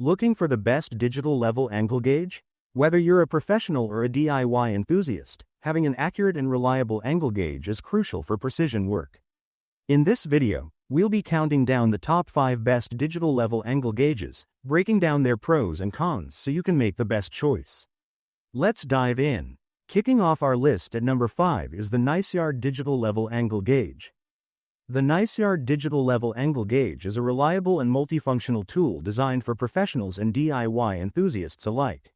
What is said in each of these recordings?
Looking for the best digital level angle gauge? Whether you're a professional or a DIY enthusiast, having an accurate and reliable angle gauge is crucial for precision work. In this video, we'll be counting down the top 5 best digital level angle gauges, breaking down their pros and cons so you can make the best choice. Let's dive in. Kicking off our list at number 5 is the Niceyard Digital Level Angle Gauge. The Niceyard Digital Level Angle Gauge is a reliable and multifunctional tool designed for professionals and DIY enthusiasts alike.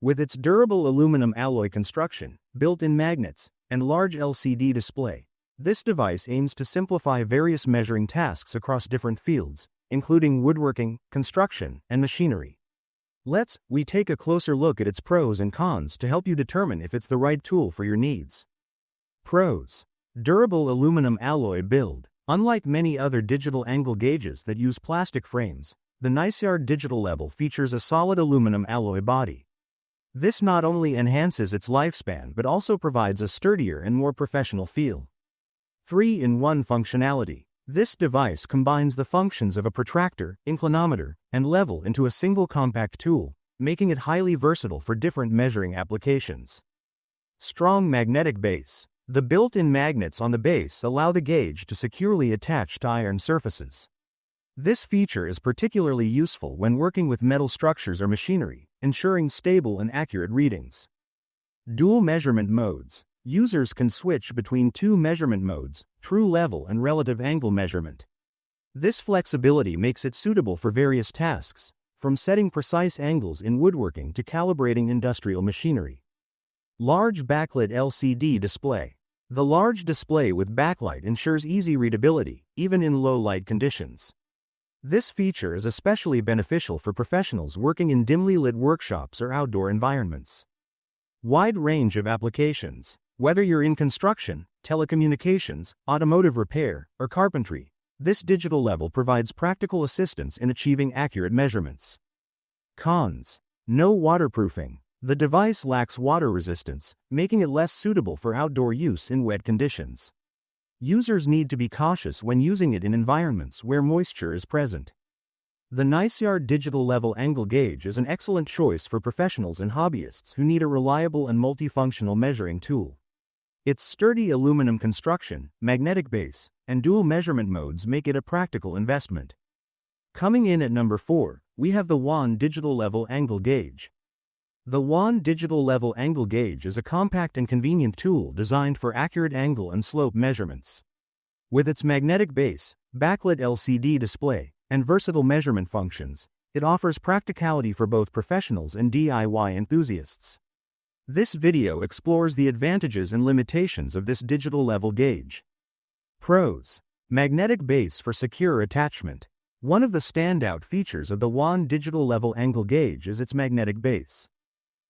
With its durable aluminum alloy construction, built-in magnets, and large LCD display, this device aims to simplify various measuring tasks across different fields, including woodworking, construction, and machinery. We take a closer look at its pros and cons to help you determine if it's the right tool for your needs. Pros. Durable aluminum alloy build. Unlike many other digital angle gauges that use plastic frames, the Niceyard Digital Level features a solid aluminum alloy body. This not only enhances its lifespan but also provides a sturdier and more professional feel. 3-in-1 functionality. This device combines the functions of a protractor, inclinometer, and level into a single compact tool, making it highly versatile for different measuring applications. Strong magnetic base. The built-in magnets on the base allow the gauge to securely attach to iron surfaces. This feature is particularly useful when working with metal structures or machinery, ensuring stable and accurate readings. Dual measurement modes. Users can switch between 2 measurement modes, true level and relative angle measurement. This flexibility makes it suitable for various tasks, from setting precise angles in woodworking to calibrating industrial machinery. Large backlit LCD display. The large display with backlight ensures easy readability, even in low light conditions. This feature is especially beneficial for professionals working in dimly lit workshops or outdoor environments. Wide range of applications. Whether you're in construction, telecommunications, automotive repair, or carpentry, this digital level provides practical assistance in achieving accurate measurements. Cons. No waterproofing. The device lacks water resistance, making it less suitable for outdoor use in wet conditions. Users need to be cautious when using it in environments where moisture is present. The Niceyard Digital Level Angle Gauge is an excellent choice for professionals and hobbyists who need a reliable and multifunctional measuring tool. Its sturdy aluminum construction, magnetic base, and dual measurement modes make it a practical investment. Coming in at number 4, we have the Juan Digital Level Angle Gauge. The Juan Digital Level Angle Gauge is a compact and convenient tool designed for accurate angle and slope measurements. With its magnetic base, backlit LCD display, and versatile measurement functions, it offers practicality for both professionals and DIY enthusiasts. This video explores the advantages and limitations of this digital level gauge. Pros. Magnetic base for secure attachment. One of the standout features of the Juan Digital Level Angle Gauge is its magnetic base.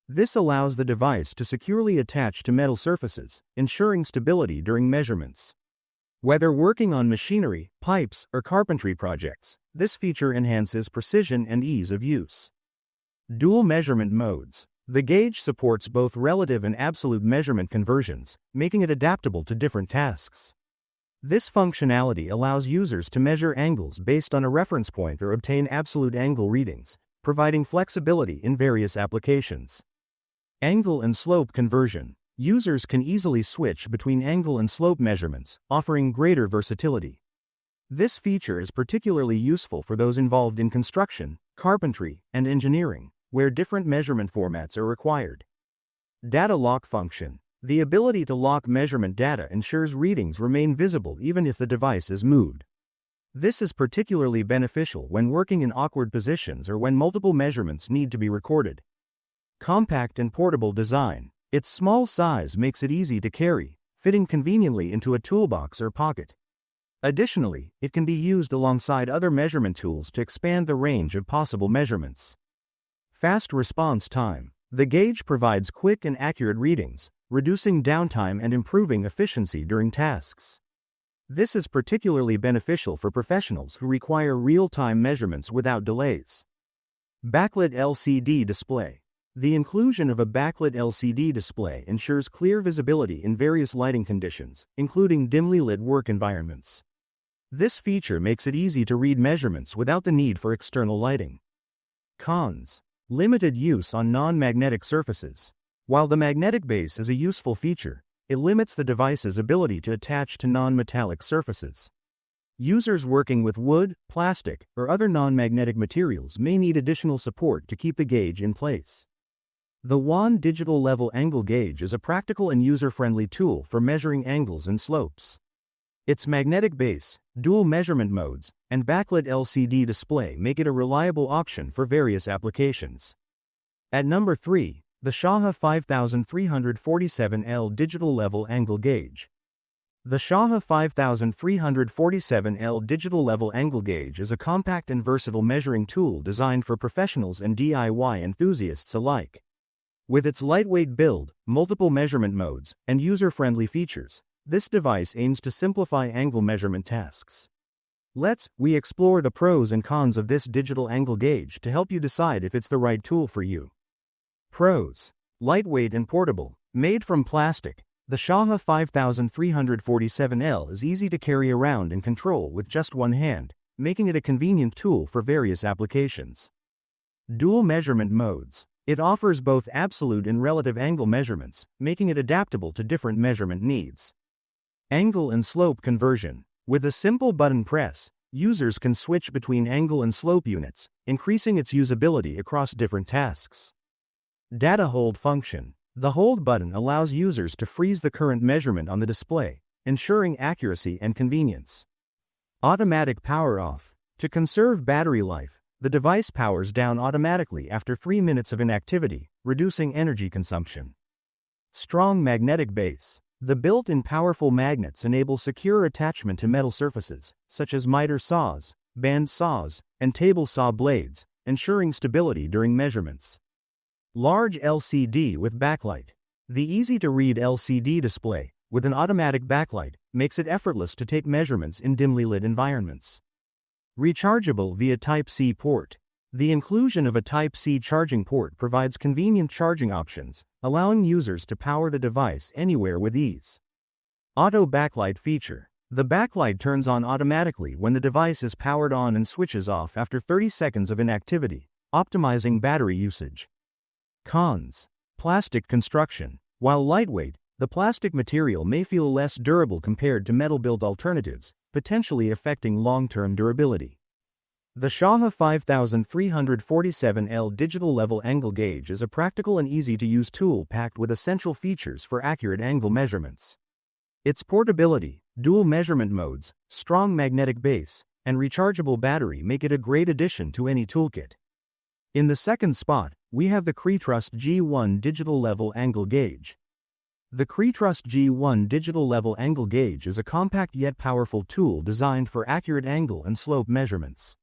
This allows the device to securely attach to metal surfaces, ensuring stability during measurements. Whether working on machinery, pipes, or carpentry projects, this feature enhances precision and ease of use. Dual measurement modes. The gauge supports both relative and absolute measurement conversions, making it adaptable to different tasks. This functionality allows users to measure angles based on a reference point or obtain absolute angle readings, providing flexibility in various applications. Angle and slope conversion. Users can easily switch between angle and slope measurements, offering greater versatility. This feature is particularly useful for those involved in construction, carpentry, and engineering, where different measurement formats are required. Data lock function. The ability to lock measurement data ensures readings remain visible even if the device is moved. This is particularly beneficial when working in awkward positions or when multiple measurements need to be recorded. Compact and portable design. Its small size makes it easy to carry, fitting conveniently into a toolbox or pocket. Additionally, it can be used alongside other measurement tools to expand the range of possible measurements. Fast response time. The gauge provides quick and accurate readings, reducing downtime and improving efficiency during tasks. This is particularly beneficial for professionals who require real-time measurements without delays. Backlit LCD display. The inclusion of a backlit LCD display ensures clear visibility in various lighting conditions, including dimly lit work environments. This feature makes it easy to read measurements without the need for external lighting. Cons. Limited use on non-magnetic surfaces. While the magnetic base is a useful feature, it limits the device's ability to attach to non-metallic surfaces. Users working with wood, plastic, or other non-magnetic materials may need additional support to keep the gauge in place. The Juan Digital Level Angle Gauge is a practical and user-friendly tool for measuring angles and slopes. Its magnetic base, dual measurement modes, and backlit LCD display make it a reliable option for various applications. At number 3, the Shahe 5347L Digital Level Angle Gauge. The Shahe 5347L Digital Level Angle Gauge is a compact and versatile measuring tool designed for professionals and DIY enthusiasts alike. With its lightweight build, multiple measurement modes, and user-friendly features, this device aims to simplify angle measurement tasks. We explore the pros and cons of this digital angle gauge to help you decide if it's the right tool for you. Pros. Lightweight and portable. Made from plastic, the Shahe 5347L is easy to carry around and control with just one hand, making it a convenient tool for various applications. Dual measurement modes. It offers both absolute and relative angle measurements, making it adaptable to different measurement needs. Angle and slope conversion. With a simple button press, users can switch between angle and slope units, increasing its usability across different tasks. Data hold function. The hold button allows users to freeze the current measurement on the display, ensuring accuracy and convenience. Automatic power off. To conserve battery life, the device powers down automatically after 3 minutes of inactivity, reducing energy consumption. Strong magnetic base. The built-in powerful magnets enable secure attachment to metal surfaces, such as miter saws, band saws, and table saw blades, ensuring stability during measurements. Large LCD with backlight. The easy-to-read LCD display, with an automatic backlight, makes it effortless to take measurements in dimly lit environments. Rechargeable via Type-C port. The inclusion of a Type-C charging port provides convenient charging options, allowing users to power the device anywhere with ease. Auto backlight feature. The backlight turns on automatically when the device is powered on and switches off after 30 seconds of inactivity, optimizing battery usage. Cons. Plastic construction. While lightweight, the plastic material may feel less durable compared to metal-built alternatives, potentially affecting long-term durability. The Shahe 5347L Digital Level Angle Gauge is a practical and easy-to-use tool packed with essential features for accurate angle measurements. Its portability, dual measurement modes, strong magnetic base, and rechargeable battery make it a great addition to any toolkit. In the second spot, we have the Cretrust G1 Digital Level Angle Gauge. The Cretrust G1 Digital Level Angle Gauge is a compact yet powerful tool designed for accurate angle and slope measurements.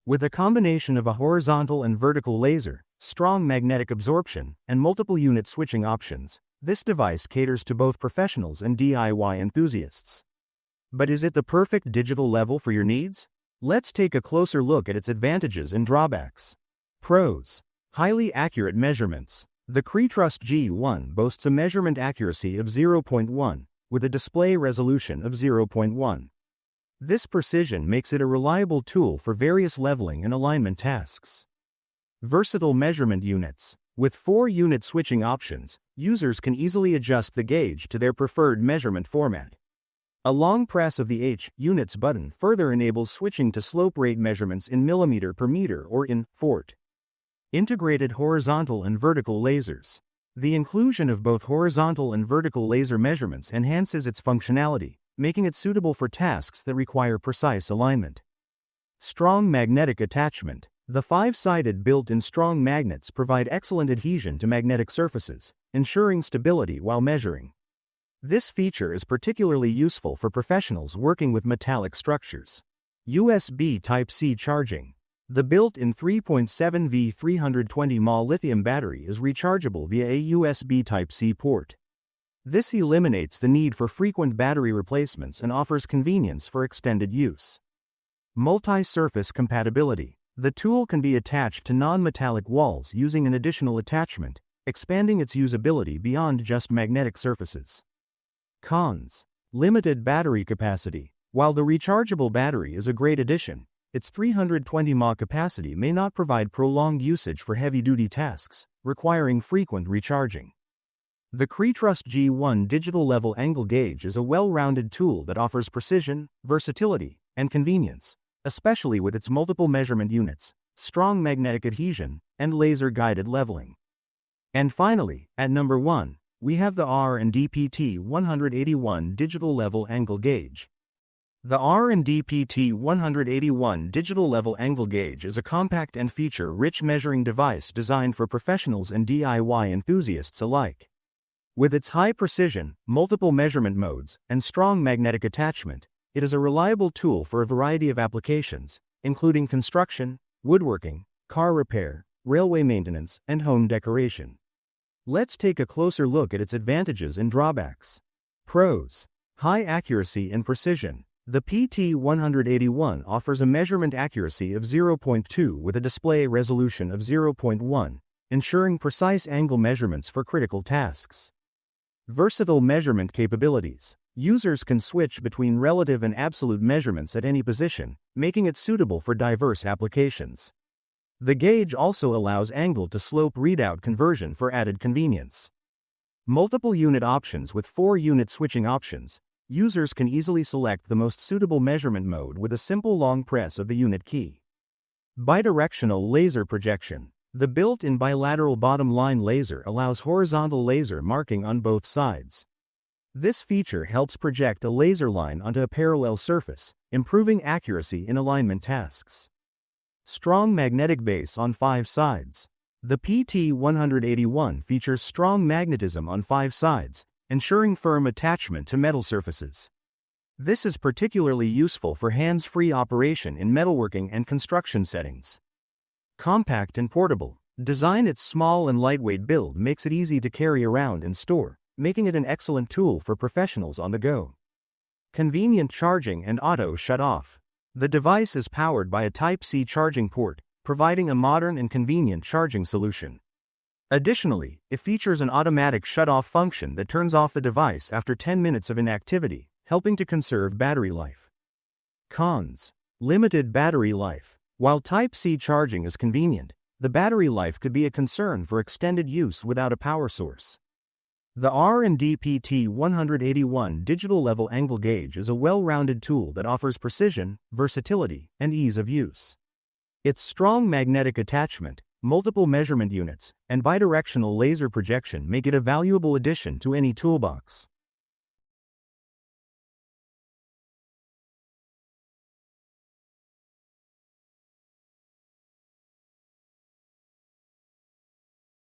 With a combination of a horizontal and vertical laser, strong magnetic absorption, and multiple unit switching options, this device caters to both professionals and DIY enthusiasts. But is it the perfect digital level for your needs? Let's take a closer look at its advantages and drawbacks. Pros. Highly accurate measurements. The Cretrust G1 boasts a measurement accuracy of 0.1, with a display resolution of 0.1. This precision makes it a reliable tool for various leveling and alignment tasks. Versatile measurement units. With 4 unit switching options, users can easily adjust the gauge to their preferred measurement format. A long press of the H units button further enables switching to slope rate measurements in millimeter per meter or in fort. Integrated horizontal and vertical lasers. The inclusion of both horizontal and vertical laser measurements enhances its functionality, making it suitable for tasks that require precise alignment. Strong magnetic attachment. The 5-sided built-in strong magnets provide excellent adhesion to magnetic surfaces, ensuring stability while measuring. This feature is particularly useful for professionals working with metallic structures. USB Type-C charging. The built-in 3.7V 320 mAh lithium battery is rechargeable via a USB Type-C port. This eliminates the need for frequent battery replacements and offers convenience for extended use. Multi-surface compatibility. The tool can be attached to non-metallic walls using an additional attachment, expanding its usability beyond just magnetic surfaces. Cons. Limited battery capacity. While the rechargeable battery is a great addition, its 320 mAh capacity may not provide prolonged usage for heavy-duty tasks, requiring frequent recharging. The Cretrust G1 digital level angle gauge is a well-rounded tool that offers precision, versatility, and convenience, especially with its multiple measurement units, strong magnetic adhesion, and laser-guided leveling. And finally, at number 1, we have the R&D PT181 digital level angle gauge. The R&D PT181 digital level angle gauge is a compact and feature-rich measuring device designed for professionals and DIY enthusiasts alike. With its high precision, multiple measurement modes, and strong magnetic attachment, it is a reliable tool for a variety of applications, including construction, woodworking, car repair, railway maintenance, and home decoration. Let's take a closer look at its advantages and drawbacks. Pros: high accuracy and precision. The PT181 offers a measurement accuracy of 0.2 with a display resolution of 0.1, ensuring precise angle measurements for critical tasks. Versatile measurement capabilities. Users can switch between relative and absolute measurements at any position, making it suitable for diverse applications. The gauge also allows angle-to-slope readout conversion for added convenience. Multiple unit options with 4-unit switching options. Users can easily select the most suitable measurement mode with a simple long press of the unit key. Bidirectional laser projection. The built-in bilateral bottom line laser allows horizontal laser marking on both sides. This feature helps project a laser line onto a parallel surface, improving accuracy in alignment tasks. Strong magnetic base on 5 sides. The PT181 features strong magnetism on 5 sides, ensuring firm attachment to metal surfaces. This is particularly useful for hands-free operation in metalworking and construction settings. Compact and portable. Design. Its small and lightweight build makes it easy to carry around and store, making it an excellent tool for professionals on the go. Convenient charging and auto shut-off. The device is powered by a Type-C charging port, providing a modern and convenient charging solution. Additionally, it features an automatic shut-off function that turns off the device after 10 minutes of inactivity, helping to conserve battery life. Cons: limited battery life. While Type-C charging is convenient, the battery life could be a concern for extended use without a power source. The R&D PT181 digital level angle gauge is a well-rounded tool that offers precision, versatility, and ease of use. Its strong magnetic attachment, multiple measurement units, and bidirectional laser projection make it a valuable addition to any toolbox.